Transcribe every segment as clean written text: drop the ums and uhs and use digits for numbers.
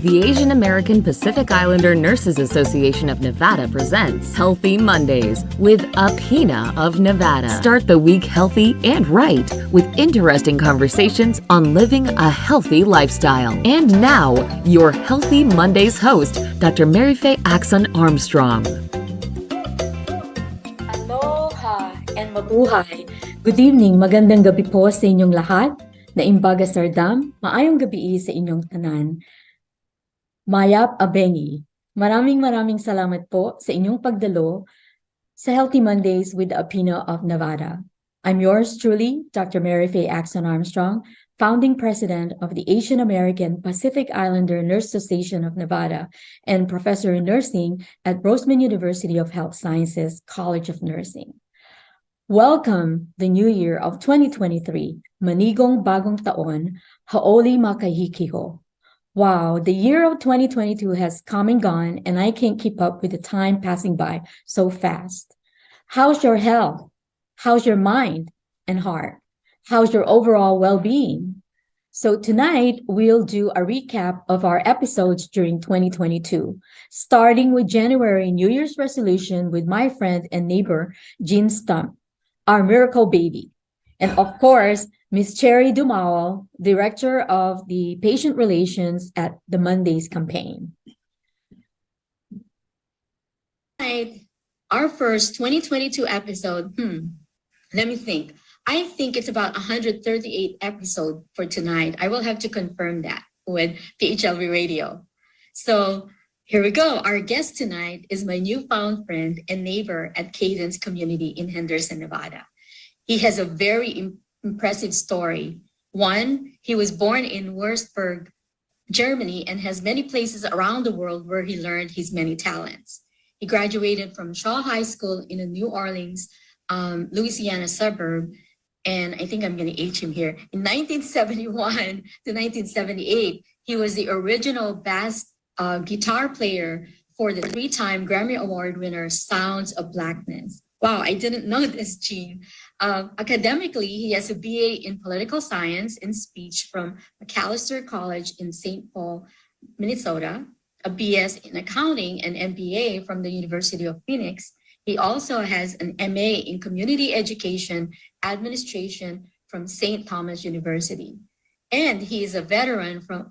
The Asian American Pacific Islander Nurses Association of Nevada presents Healthy Mondays with Apina of Nevada. Start the week healthy and right with interesting conversations on living a healthy lifestyle. And now, your Healthy Mondays host, Dr. Marife Aczon-Armstrong. Aloha and mabuhay. Good evening, magandang gabi po sa inyong lahat. Naimbaga Sardam, maayong gabi sa inyong tanan. Mayap Abengi, maraming salamat po sa inyong pagdalo sa Healthy Mondays with Apina of Nevada. I'm yours truly, Dr. Marife Aczon-Armstrong, founding president of the Asian American Pacific Islander Nurse Association of Nevada and professor in nursing at Roseman University of Health Sciences College of Nursing. Welcome the new year of 2023, Manigong Bagong Taon, Haoli Makahikiho. Wow, the year of 2022 has come and gone, and I can't keep up with the time passing by so fast. How's your health? How's your mind and heart? How's your overall well-being? So tonight, we'll do a recap of our episodes during 2022, starting with January New Year's resolution with my friend and neighbor, Jean Stump, our miracle baby. And of course, Ms. Cherry Dumawal, Director of the Patient Relations at the Mondays campaign. Tonight, our first 2022 episode, let me think. I think it's about 138 episode for tonight. I will have to confirm that with PHLV Radio. So here we go. Our guest tonight is my newfound friend and neighbor at Cadence Community in Henderson, Nevada. He has a very impressive story. One, he was born in Würzburg, Germany, and has many places around the world where he learned his many talents. He graduated from Shaw High School in a New Orleans, Louisiana suburb, and I think I'm going to age him here. In 1971 to 1978, he was the original bass guitar player for the three-time Grammy Award winner Sounds of Blackness. Wow, I didn't know this, Gene. Academically, he has a BA in political science and speech from Macalester College in St. Paul, Minnesota, a BS in accounting and MBA from the University of Phoenix. He also has an MA in community education administration from St. Thomas University. And he is a veteran from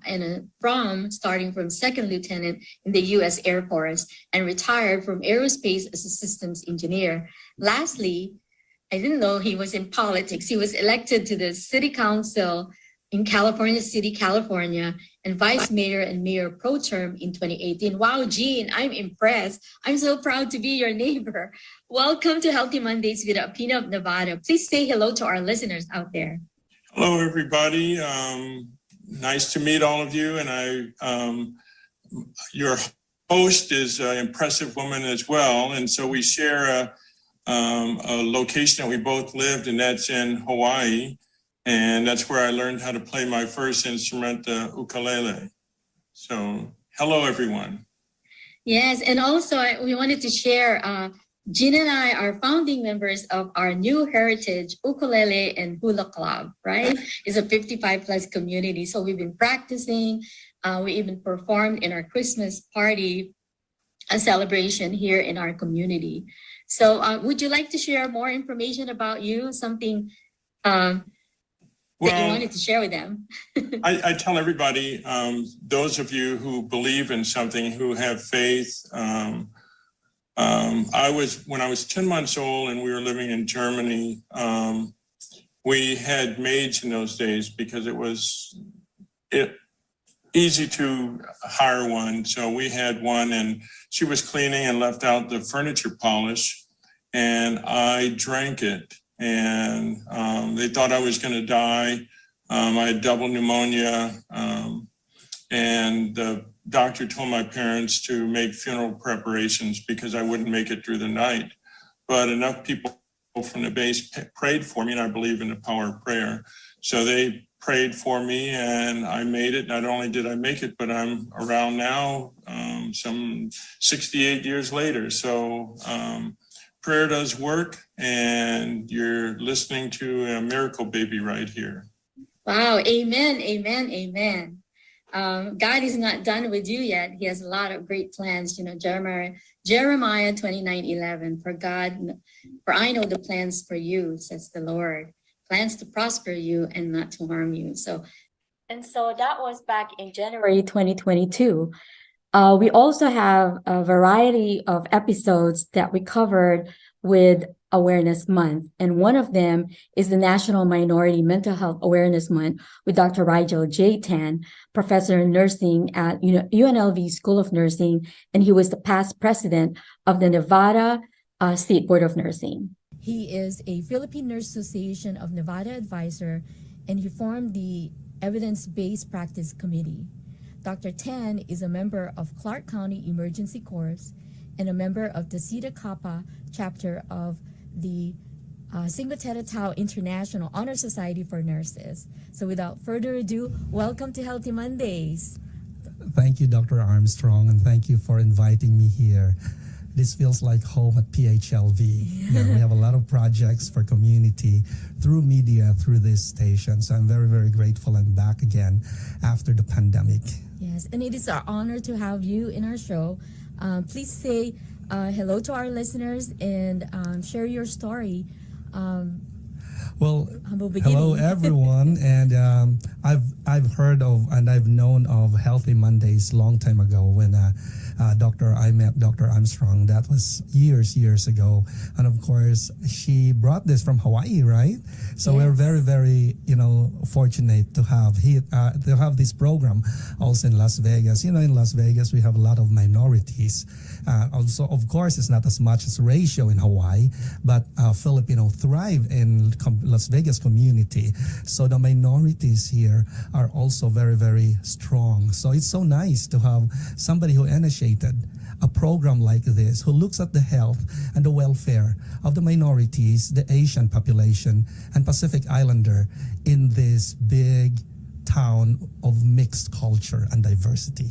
starting from second lieutenant in the U.S. Air Force and retired from aerospace as a systems engineer. Lastly, I didn't know he was in politics. He was elected to the city council in California City, California, and vice mayor and mayor pro term in 2018. Wow, Jean, I'm impressed. I'm so proud to be your neighbor. Welcome to Healthy Mondays with Apina of Nevada. Please say hello to our listeners out there. Hello, everybody. Nice to meet all of you. And your host is an impressive woman as well. And so we share a location that we both lived, and that's in Hawaii. And that's where I learned how to play my first instrument, the ukulele. So hello, everyone. Yes, and also we wanted to share, Jean and I are founding members of our New Heritage Ukulele and Hula Club, right? It's a 55 plus community. So we've been practicing. We even performed in our Christmas party, a celebration here in our community. So would you like to share more information about you, something that you wanted to share with them? I tell everybody, those of you who believe in something, who have faith, when I was 10 months old and we were living in Germany, we had maids in those days because it was easy to hire one. So we had one, and she was cleaning and left out the furniture polish, and I drank it, and they thought I was going to die. I had double pneumonia, and the doctor told my parents to make funeral preparations because I wouldn't make it through the night. But enough people from the base prayed for me, and I believe in the power of prayer. So they prayed for me, and I made it. Not only did I make it, but I'm around now, some 68 years later. So prayer does work, and you're listening to a miracle baby right here. Wow, amen, amen, amen. God is not done with you yet. He has a lot of great plans. Jeremiah 29:11. For I know the plans for you, says the Lord, plans to prosper you and not to harm you. So that was back in January 2022. We also have a variety of episodes that we covered with Awareness Month. And one of them is the National Minority Mental Health Awareness Month with Dr. Rigel J. Tan, professor in nursing at UNLV School of Nursing, and he was the past president of the Nevada State Board of Nursing. He is a Philippine Nurse Association of Nevada advisor, and he formed the Evidence-Based Practice Committee. Dr. Tan is a member of Clark County Emergency Corps and a member of the Zeta Kappa chapter of the Sigma Theta Tau International Honor Society for Nurses. So without further ado, welcome to Healthy Mondays. Thank you, Dr. Armstrong, and thank you for inviting me here. This feels like home at PHLV. We have a lot of projects for community through media, through this station. So I'm very, very grateful I'm back again after the pandemic. Yes, and it is our honor to have you in our show. Please say hello to our listeners and share your story. Well, hello everyone, and I've heard of and I've known of Healthy Mondays long time ago when I met Dr. Armstrong. That was years ago, and of course she brought this from Hawaii, right? So we're very, very fortunate to have this program also in Las Vegas. In Las Vegas we have a lot of minorities. Also, of course, it's not as much as ratio in Hawaii, but Filipino thrive in Las Vegas community. So the minorities here are also very, very strong. So it's so nice to have somebody who initiated a program like this, who looks at the health and the welfare of the minorities, the Asian population, and Pacific Islander in this big town of mixed culture and diversity.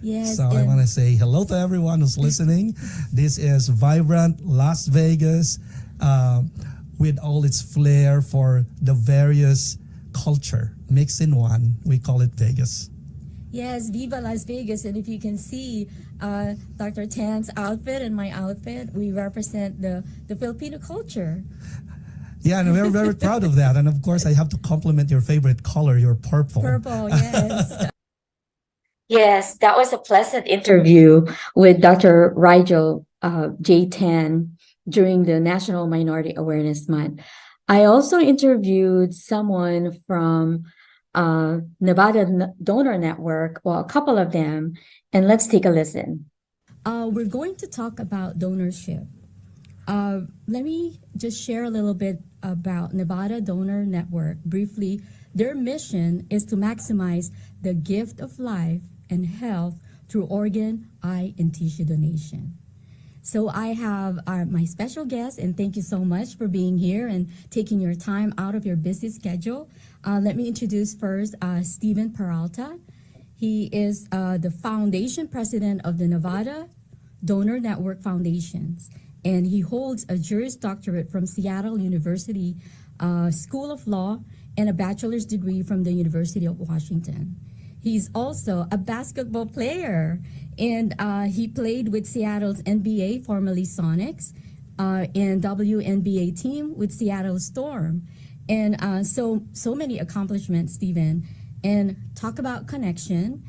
Yes, so I want to say hello to everyone who's listening. This is vibrant Las Vegas with all its flair for the various culture mixed in one. We call it Vegas. Yes, Viva Las Vegas. And if you can see Dr. Tan's outfit and my outfit, we represent the Filipino culture. Yeah, and we're very proud of that. And of course, I have to compliment your favorite color, your purple. Purple, yes. Yes, that was a pleasant interview with Dr. Rigel J. Tan during the National Minority Awareness Month. I also interviewed someone from Nevada Donor Network, well, a couple of them, and let's take a listen. We're going to talk about donorship. Let me just share a little bit about Nevada Donor Network. Briefly, their mission is to maximize the gift of life and health through organ, eye, and tissue donation. So I have my special guest, and thank you so much for being here and taking your time out of your busy schedule. Let me introduce first Steven Peralta. He is the foundation president of the Nevada Donor Network Foundations, and he holds a Juris Doctorate from Seattle University School of Law and a bachelor's degree from the University of Washington. He's also a basketball player, and he played with Seattle's NBA, formerly Sonics, and WNBA team with Seattle Storm. And so many accomplishments, Stephen. And talk about connection.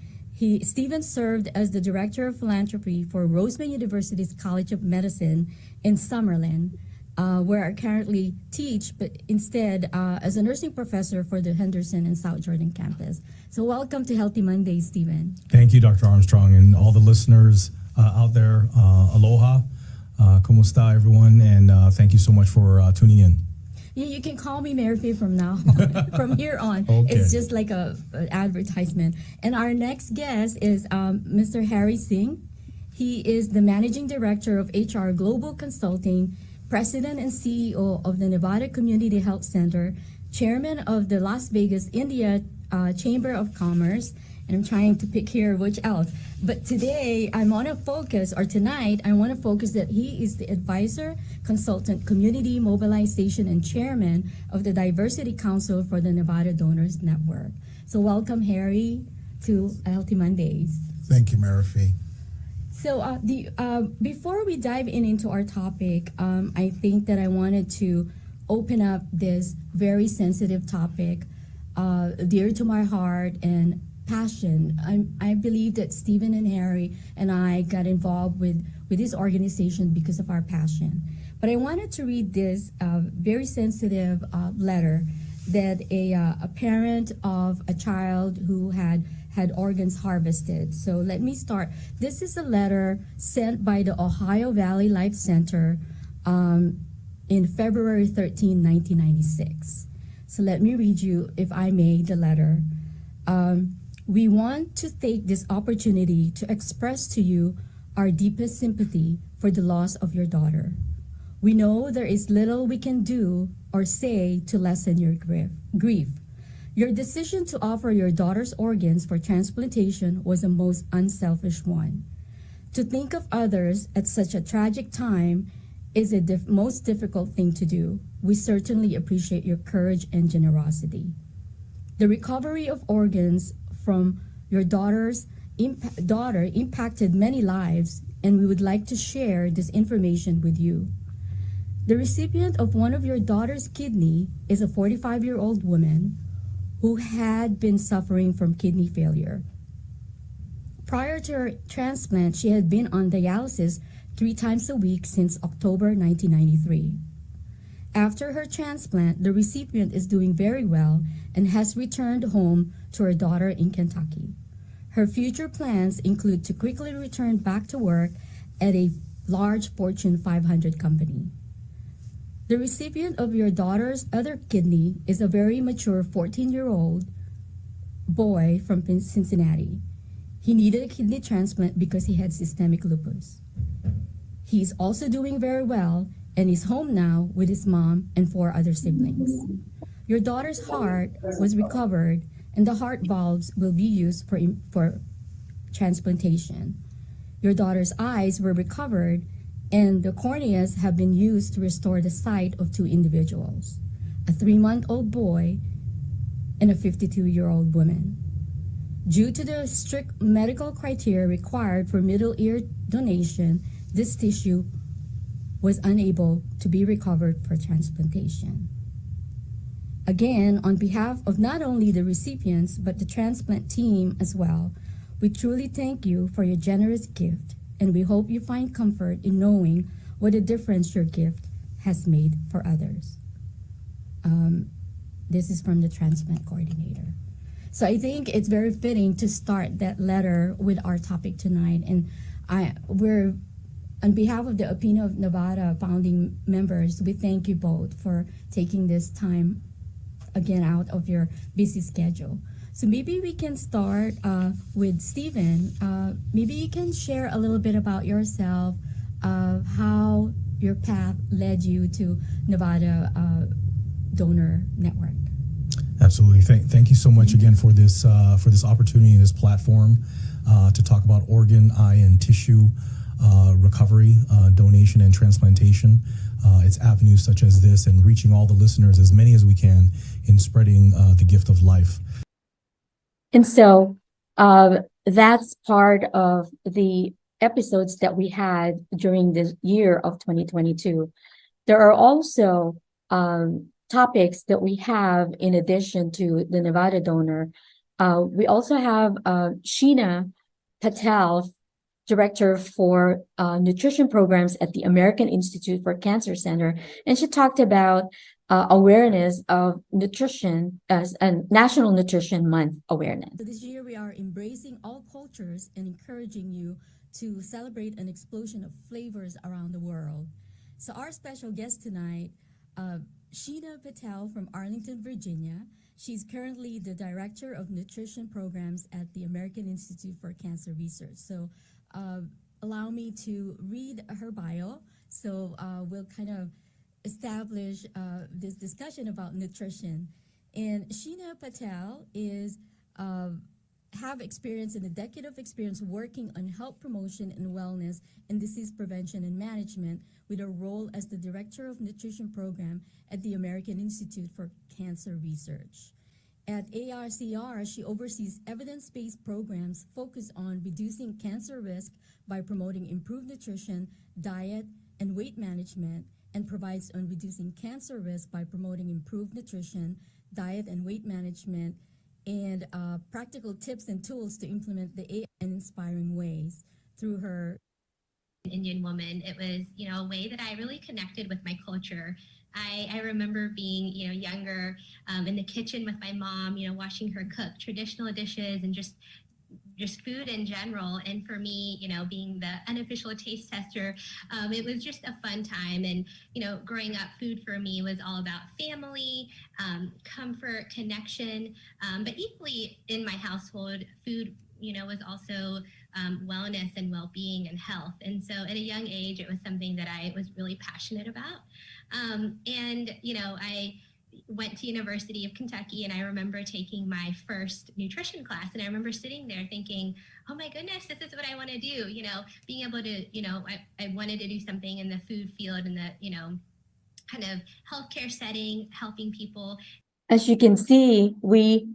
Stephen served as the Director of Philanthropy for Roseman University's College of Medicine in Summerlin, where I currently teach, but instead as a nursing professor for the Henderson and South Jordan campus. So welcome to Healthy Mondays, Stephen. Thank you, Dr. Armstrong, and all the listeners out there. Aloha, kumusta, everyone, and thank you so much for tuning in. Yeah, you can call me Marife from now on. From here on. Okay. It's just like an advertisement. And our next guest is Mr. Harry Singh. He is the Managing Director of HR Global Consulting, President and CEO of the Nevada Community Health Center, Chairman of the Las Vegas India Chamber of Commerce, and I'm trying to pick here which else. But today, tonight, I want to focus that he is the advisor, consultant, community mobilization, and chairman of the Diversity Council for the Nevada Donors Network. So welcome, Harry. to Healthy Mondays. Thank you, Marife. So before we dive into our topic, I think that I wanted to open up this very sensitive topic, dear to my heart and passion. I believe that Stephen and Harry and I got involved with this organization because of our passion. But I wanted to read this very sensitive letter that a parent of a child who had organs harvested. So let me start. This is a letter sent by the Ohio Valley Life Center in February 13, 1996. So let me read you, if I may, the letter. We want to take this opportunity to express to you our deepest sympathy for the loss of your daughter. We know there is little we can do or say to lessen your grief. Your decision to offer your daughter's organs for transplantation was a most unselfish one. To think of others at such a tragic time is the most difficult thing to do. We certainly appreciate your courage and generosity. The recovery of organs from your daughter impacted many lives, and we would like to share this information with you. The recipient of one of your daughter's kidney is a 45-year-old woman who had been suffering from kidney failure. Prior to her transplant, she had been on dialysis 3 times a week since October 1993. After her transplant, the recipient is doing very well and has returned home to her daughter in Kentucky. Her future plans include to quickly return back to work at a large Fortune 500 company. The recipient of your daughter's other kidney is a very mature 14-year-old boy from Cincinnati. He needed a kidney transplant because he had systemic lupus. He is also doing very well and is home now with his mom and 4 other siblings. Your daughter's heart was recovered and the heart valves will be used for transplantation. Your daughter's eyes were recovered and the corneas have been used to restore the sight of 2 individuals, a 3-month-old boy and a 52-year-old woman. Due to the strict medical criteria required for middle ear donation, this tissue was unable to be recovered for transplantation. Again, on behalf of not only the recipients, but the transplant team as well, we truly thank you for your generous gift, and we hope you find comfort in knowing what a difference your gift has made for others. This is from the transplant coordinator. So I think it's very fitting to start that letter with our topic tonight. And we're, on behalf of the Opina of Nevada founding members, we thank you both for taking this time again out of your busy schedule. So maybe we can start with Stephen. Maybe you can share a little bit about yourself, how your path led you to Nevada Donor Network. Absolutely. Thank you so much again for this opportunity, this platform to talk about organ, eye, and tissue recovery, donation, and transplantation. It's avenues such as this and reaching all the listeners, as many as we can, in spreading the gift of life. And so that's part of the episodes that we had during the year of 2022. There are also topics that we have in addition to the Nevada Donor. We also have Sheena Patel, Director for Nutrition Programs at the American Institute for Cancer Center, and she talked about awareness of nutrition as a National Nutrition Month awareness. So this year we are embracing all cultures and encouraging you to celebrate an explosion of flavors around the world. So our special guest tonight, Sheena Patel from Arlington, Virginia. She's currently the Director of Nutrition Programs at the American Institute for Cancer Research. So allow me to read her bio. So we'll kind of establish this discussion about nutrition. And Sheena Patel is have experience in a decade of experience working on health promotion and wellness and disease prevention and management, with a role as the Director of Nutrition Program at the American Institute for Cancer Research. At ARCR, she oversees evidence-based programs focused on reducing cancer risk by promoting improved nutrition, diet, and weight management, and provides on reducing cancer risk by promoting improved nutrition, diet, and weight management, and practical tips and tools to implement the AI in inspiring ways through her Indian woman. It was, a way that I really connected with my culture. I remember being, younger in the kitchen with my mom, watching her cook traditional dishes and just food in general. And for me, being the unofficial taste tester, it was just a fun time. And, growing up, food for me was all about family, comfort, connection. But equally in my household, food, was also wellness and well-being and health. And so at a young age, it was something that I was really passionate about. I went to University of Kentucky, and I remember taking my first nutrition class, and I remember sitting there thinking, oh my goodness, this is what I want to do. Being able to, I wanted to do something in the food field and the, kind of healthcare setting, helping people. As you can see, we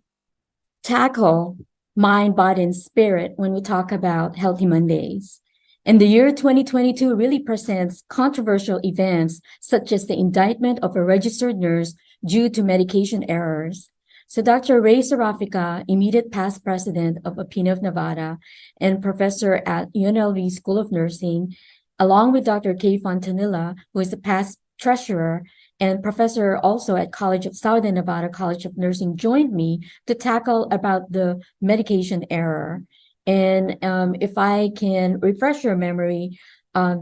tackle mind, body, and spirit when we talk about Healthy Mondays. And the year 2022 really presents controversial events such as the indictment of a registered nurse due to medication errors. So Dr. Ray Serafika, immediate past president of APINA of Nevada and professor at UNLV School of Nursing, along with Dr. Kay Fontanilla, who is the past treasurer and professor also at College of Southern Nevada College of Nursing, joined me to tackle about the medication error. And if I can refresh your memory,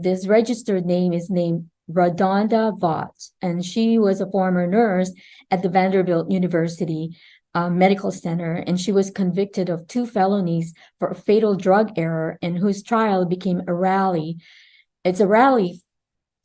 this registered name is named Radonda Vaught, and she was a former nurse at the Vanderbilt University Medical Center, and she was convicted of 2 felonies for a fatal drug error, and whose trial became a rally. It's a rally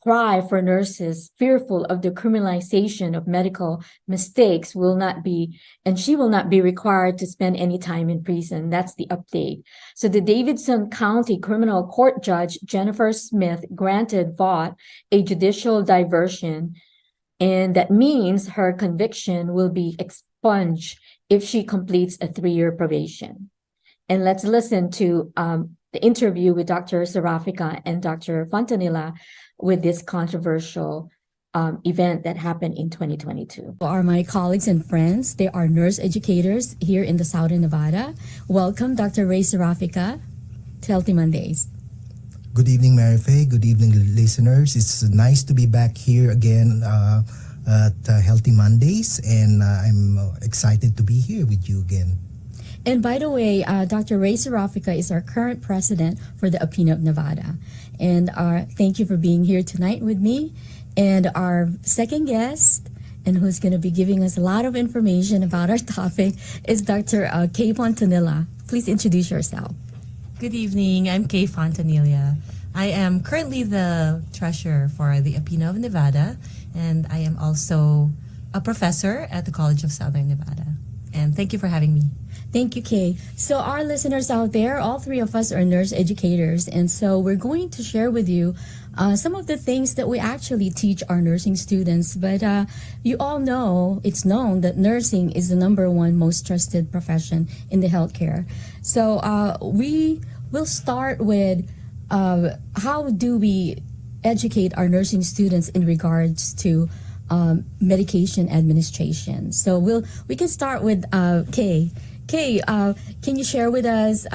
cry for nurses fearful of the criminalization of medical mistakes she will not be required to spend any time in prison. That's the update. So the Davidson County Criminal Court Judge Jennifer Smith granted Vaught a judicial diversion, and that means her conviction will be expunged if she completes a 3-year probation. And let's listen to the interview with Dr. Serafika and Dr. Fontanilla with this controversial event that happened in 2022. Are my colleagues and friends. They are nurse educators here in the Southern Nevada. Welcome, Dr. Ray Serafika to Healthy Mondays. Good evening, Marife. Good evening, listeners. It's nice to be back here again at Healthy Mondays, and I'm excited to be here with you again. And by the way, Dr. Ray Serafika is our current president for the APINA of Nevada. And thank you for being here tonight with me. And our second guest, and who's going to be giving us a lot of information about our topic, is Dr. Kay Fontanilla. Please introduce yourself. Good evening. I'm Kay Fontanilla. I am currently the treasurer for the APINA of Nevada, and I am also a professor at the College of Southern Nevada. And thank you for having me. Thank you, Kay. So our listeners out there, all 3 of us are nurse educators. And so we're going to share with you some of the things that we actually teach our nursing students. But you all know, it's known that nursing is the #1 most trusted profession in the healthcare. So we will start with how do we educate our nursing students in regards to medication administration. So we can start with Kay. Kay, can you share with us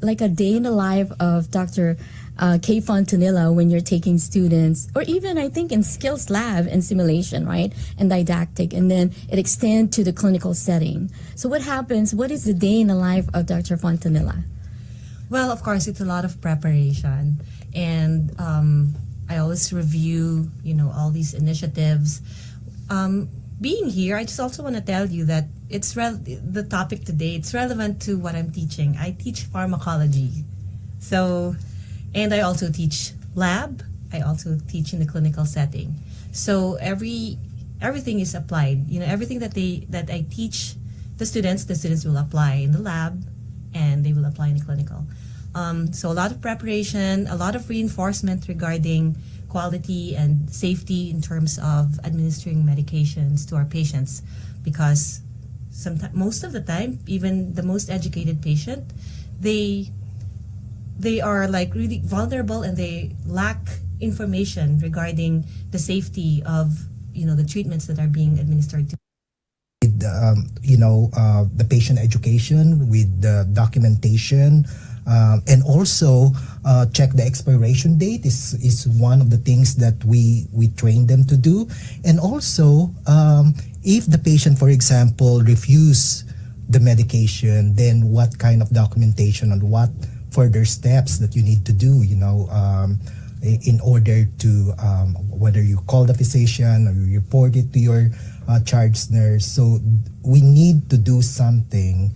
like a day in the life of Dr. Kay Fontanilla when you're taking students, or even I think in skills lab and simulation, right? And didactic, and then it extends to the clinical setting. So what happens? What is the day in the life of Dr. Fontanilla? Well, of course, it's a lot of preparation. And I always review, all these initiatives. Being here, I just also want to tell you that it's the topic today, it's relevant to what I'm teaching. I teach pharmacology. And I also teach lab. I also teach in the clinical setting. So everything is applied. Everything that I teach the students will apply in the lab, and they will apply in the clinical. So a lot of preparation, a lot of reinforcement regarding quality and safety in terms of administering medications to our patients, because sometimes, most of the time, even the most educated patient, they are like really vulnerable and they lack information regarding the safety of the treatments that are being administered to. With the patient education, with the documentation, and also check the expiration date is one of the things that we train them to do. And also, if the patient, for example, refuse the medication, then what kind of documentation and what further steps that you need to do, in order to whether you call the physician or you report it to your charge nurse. So we need to do something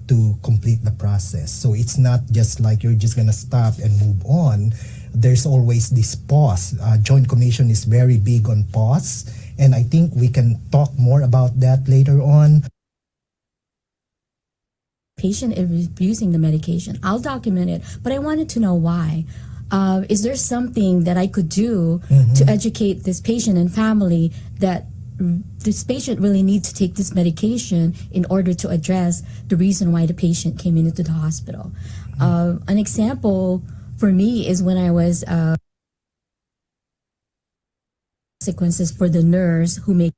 to complete the process. So it's not just like you're just gonna stop and move on. There's always this pause. Joint Commission is very big on pause, and I think we can talk more about that later on. Patient is refusing the medication. I'll document it, but I wanted to know why. Is there something that I could do to educate this patient and family that this patient really needs to take this medication in order to address the reason why the patient came into the hospital? An example for me is when I was consequences for the nurse who made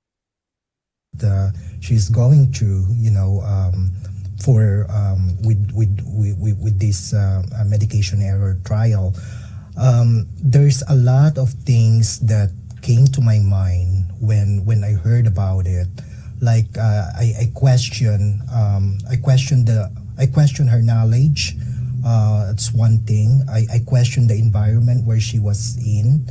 she's going through, for with this medication error trial. There's a lot of things that came to my mind when I heard about it. Like I question her knowledge. It's one thing. I question the environment where she was in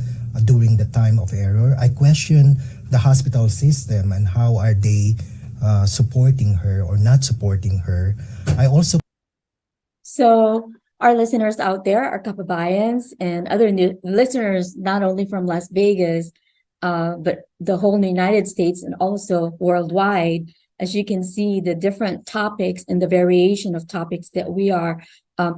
during the time of error. I question the hospital system and how are they supporting her or not supporting her. I also. So our listeners out there, our kababayans and other listeners, not only from Las Vegas, but the whole United States and also worldwide, as you can see, the different topics and the variation of topics that we are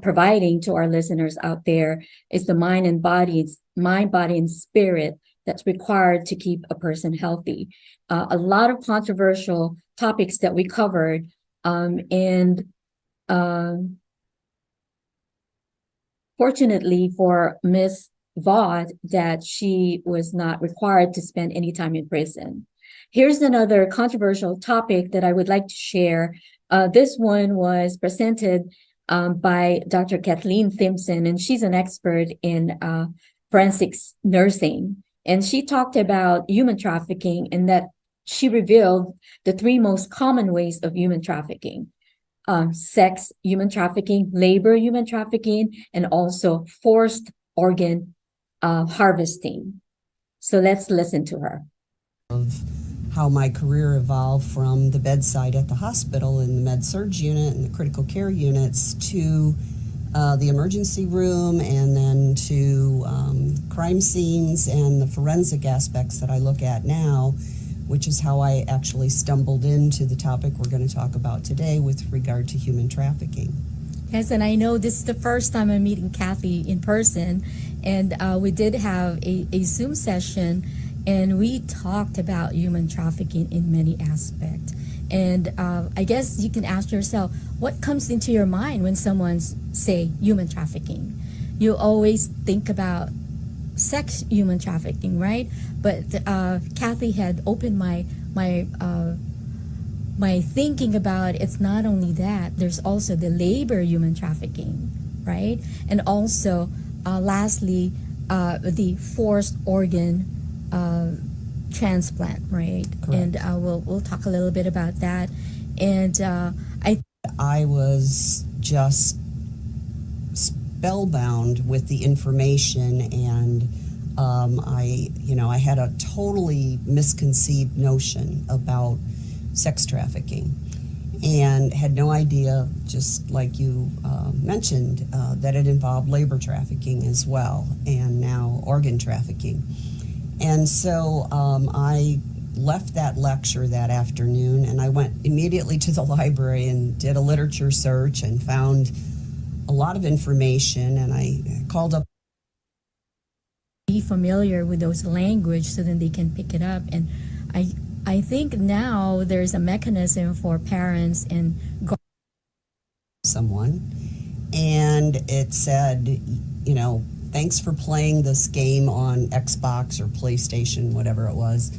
providing to our listeners out there is the mind, body, and spirit that's required to keep a person healthy. A lot of controversial topics that we covered, and fortunately for Miss Vaught, that she was not required to spend any time in prison. Here's another controversial topic that I would like to share. This one was presented by Dr. Kathleen Thimpson, and she's an expert in forensics nursing. And she talked about human trafficking, and that she revealed the 3 most common ways of human trafficking: sex human trafficking, labor human trafficking, and also forced organ harvesting. So let's listen to her. Of how my career evolved from the bedside at the hospital in the med-surg unit and the critical care units to the emergency room, and then to crime scenes and the forensic aspects that I look at now, which is how I actually stumbled into the topic we're going to talk about today with regard to human trafficking. Yes, and I know this is the first time I'm meeting Kathy in person, and we did have a Zoom session, and we talked about human trafficking in many aspects. And I guess you can ask yourself, what comes into your mind when someone say human trafficking? You always think about sex human trafficking, right? But Kathy had opened my thinking about it's not only that, there's also the labor human trafficking, right? And also, lastly, the forced organ transplant, right? Correct. And we'll talk a little bit about that. And I was just spellbound with the information, and I had a totally misconceived notion about sex trafficking, and had no idea, just like you mentioned, that it involved labor trafficking as well, and now organ trafficking. And so I left that lecture that afternoon, and I went immediately to the library and did a literature search and found a lot of information, and I called up. Be familiar with those language so then they can pick it up. And I think now there's a mechanism for parents and someone, and it said, you know, thanks for playing this game on Xbox or PlayStation, whatever it was,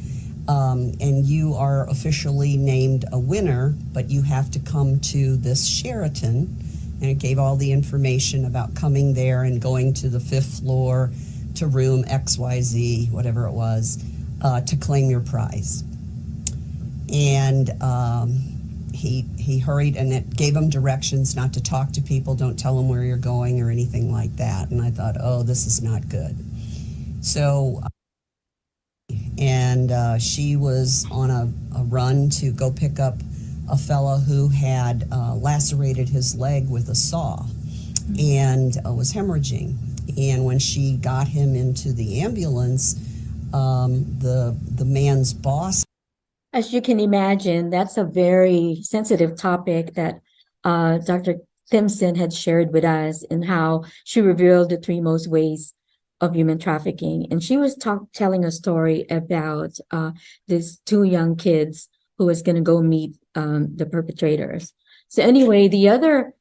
and you are officially named a winner, but you have to come to this Sheraton. And it gave all the information about coming there and going to the 5th floor to room XYZ, whatever it was, to claim your prize. And he hurried, and it gave him directions not to talk to people, don't tell them where you're going or anything like that. And I thought, oh, this is not good. So, and she was on a run to go pick up a fella who had lacerated his leg with a saw and was hemorrhaging. And when she got him into the ambulance, the man's boss. As you can imagine, that's a very sensitive topic that Dr. Timpson had shared with us, and how she revealed the 3 most ways of human trafficking. And she was telling a story about these 2 young kids who was going to go meet the perpetrators. So anyway, the other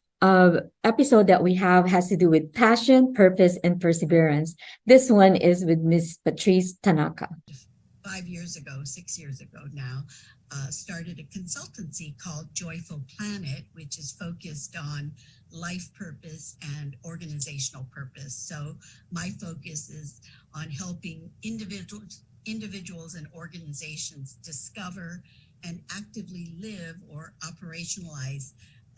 episode that we have has to do with passion, purpose, and perseverance. This one is with Miss Patrice Tanaka. 5 years ago, 6 years ago now, started a consultancy called Joyful Planet, which is focused on life purpose and organizational purpose. So my focus is on helping individuals and organizations discover and actively live or operationalize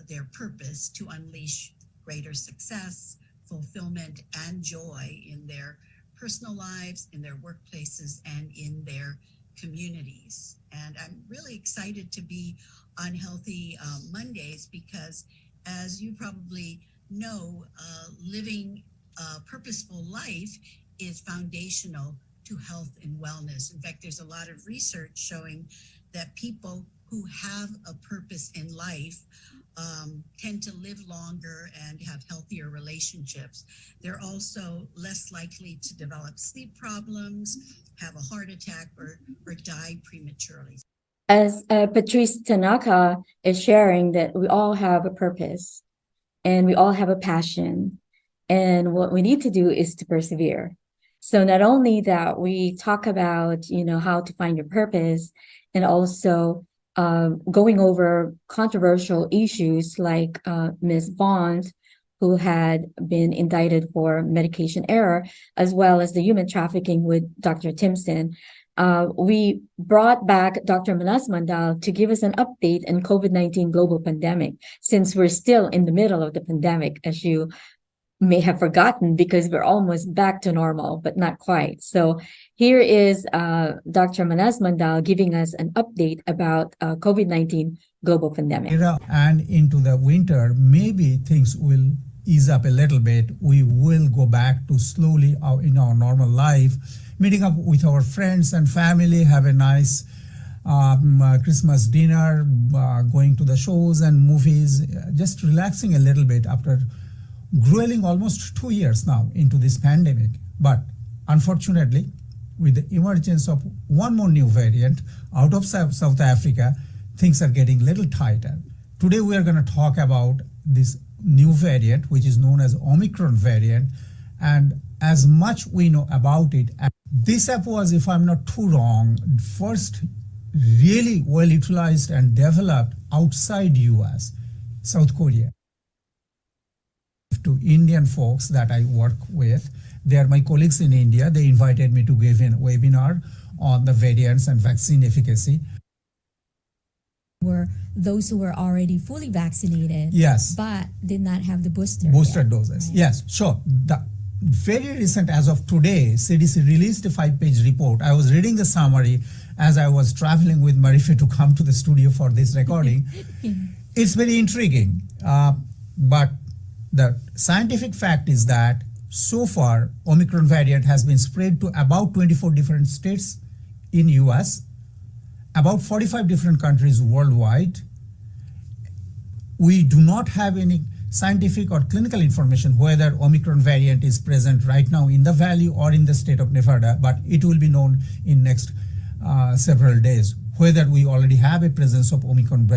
their purpose to unleash greater success, fulfillment, and joy in their personal lives, in their workplaces, and in their communities. And I'm really excited to be on Healthy Mondays because, as you probably know, living a purposeful life is foundational to health and wellness. In fact, there's a lot of research showing that people who have a purpose in life tend to live longer and have healthier relationships. They're also less likely to develop sleep problems, have a heart attack, or die prematurely. As Patrice Tanaka is sharing, that we all have a purpose and we all have a passion. And what we need to do is to persevere. So not only that, we talk about, how to find your purpose, and also going over controversial issues like Ms. Bond, who had been indicted for medication error, as well as the human trafficking with Dr. Timpson. We brought back Dr. Manas Mandal to give us an update on COVID-19 global pandemic, since we're still in the middle of the pandemic, as you may have forgotten, because we're almost back to normal, but not quite. So here is Dr. Manas Mandal giving us an update about COVID-19 global pandemic. And into the winter, maybe things will ease up a little bit. We will go back to slowly in our normal life, meeting up with our friends and family, have a nice Christmas dinner, going to the shows and movies, just relaxing a little bit after grueling almost 2 years now into this pandemic. But unfortunately, with the emergence of one more new variant out of South Africa, things are getting a little tighter. Today we are going to talk about this new variant, which is known as Omicron variant, and as much we know about it. This app was, if I'm not too wrong, first really well utilized and developed outside US, South Korea. To Indian folks that I work with, they are my colleagues in India. They invited me to give a webinar on the variants and vaccine efficacy. Were those who were already fully vaccinated, yes, but did not have the booster doses. Right. Yes, sure. The very recent, as of today, CDC released a 5-page report. I was reading the summary as I was traveling with Marife to come to the studio for this recording. It's very intriguing, but the scientific fact is that so far, Omicron variant has been spread to about 24 different states in US, about 45 different countries worldwide. We do not have any scientific or clinical information whether Omicron variant is present right now in the Valley or in the state of Nevada, but it will be known in next several days whether we already have a presence of Omicron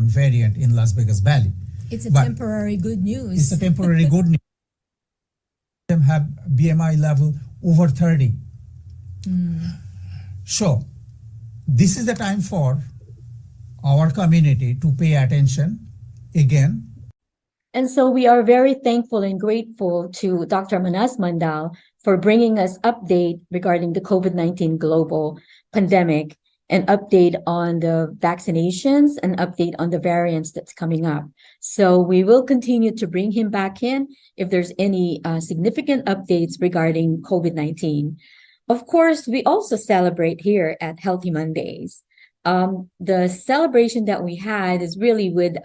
variant in Las Vegas Valley. It's a But temporary good news. It's a temporary good news. Them have BMI level over 30. So this is the time for our community to pay attention again. And so we are very thankful and grateful to Dr. Manas Mandal for bringing us update regarding the COVID-19 global pandemic, an update on the vaccinations, an update on the variants that's coming up. So we will continue to bring him back in if there's any significant updates regarding COVID-19. Of course, we also celebrate here at Healthy Mondays. The celebration that we had is really with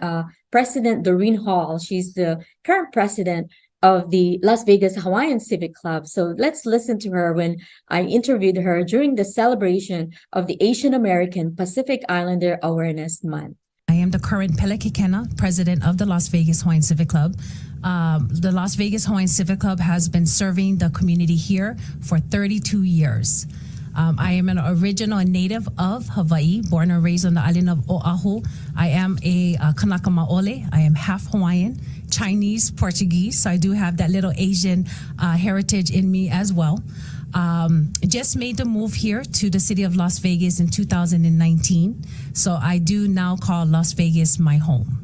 President Doreen Hall. She's the current president of the Las Vegas Hawaiian Civic Club. So let's listen to her when I interviewed her during the celebration of the Asian American Pacific Islander Awareness Month. I am the current Pele Kekena, president of the Las Vegas Hawaiian Civic Club. The Las Vegas Hawaiian Civic Club has been serving the community here for 32 years. I am an original and native of Hawaii, born and raised on the island of Oahu. I am a Kanaka Maole. I am half Hawaiian, Chinese, Portuguese, so I do have that little Asian heritage in me as well. Just made the move here to the city of Las Vegas in 2019, so I do now call Las Vegas my home.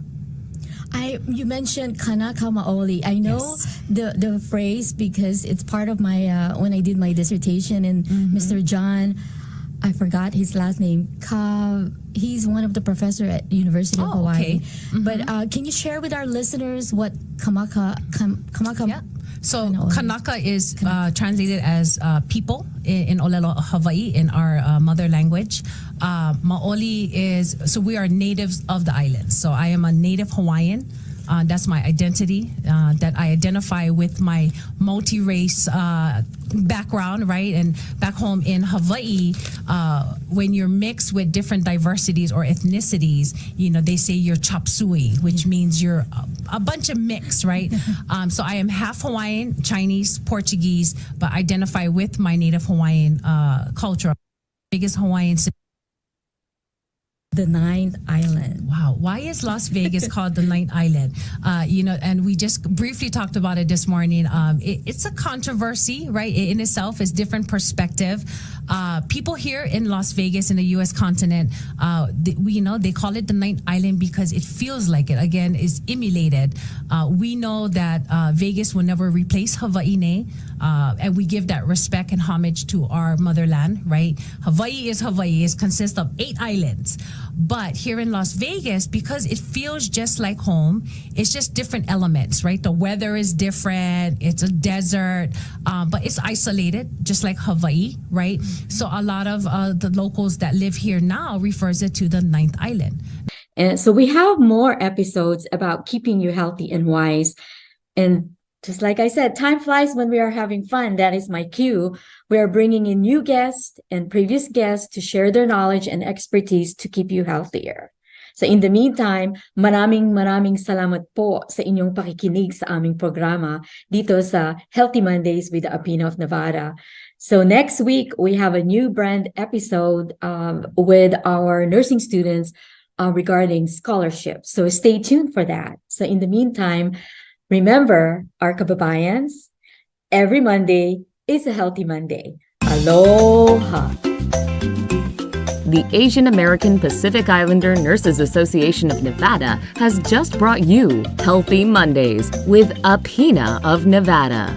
You mentioned Kanaka Maoli. I know the phrase because it's part of my when I did my dissertation, and Mr. John, I forgot his last name. He's one of the professor at University of Hawaii. Okay. But can you share with our listeners what Kamaka? Yeah. So Kanaka is translated as people in Olelo, Hawaii, in our mother language. Maoli is, so we are natives of the island. So I am a native Hawaiian. That's my identity, that I identify with my multi-race background, right? And back home in Hawaii, when you're mixed with different diversities or ethnicities, you know, they say you're chop suey, which means you're a bunch of mix, right? So I am half Hawaiian, Chinese, Portuguese, but identify with my native Hawaiian culture. Biggest Hawaiian city. The Ninth Island. Wow. Why is Las Vegas called the Ninth Island? You know, and we just briefly talked about it this morning. It's a controversy, right? In itself, is different perspective. People here in Las Vegas, in the U.S. continent, they call it the Ninth Island because it feels like it. Again, is emulated. We know that Vegas will never replace Hawaii, and we give that respect and homage to our motherland, right? Hawaii is Hawaii. It consists of 8 islands. But here in Las Vegas, because it feels just like home, it's just different elements, right? The weather is different. It's a desert, but it's isolated, just like Hawaii, right? So a lot of the locals that live here now refers it to the Ninth Island. And so we have more episodes about keeping you healthy and wise. And just like I said, time flies when we are having fun. That is my cue. We are bringing in new guests and previous guests to share their knowledge and expertise to keep you healthier. So in the meantime, maraming salamat po sa inyong pakikinig sa aming programa dito sa Healthy Mondays with the Apina of Nevada. So next week, we have a new brand episode with our nursing students regarding scholarships. So stay tuned for that. So in the meantime, remember, our kababayans, every Monday is a Healthy Monday. Aloha! The Asian American Pacific Islander Nurses Association of Nevada has just brought you Healthy Mondays with Apina of Nevada.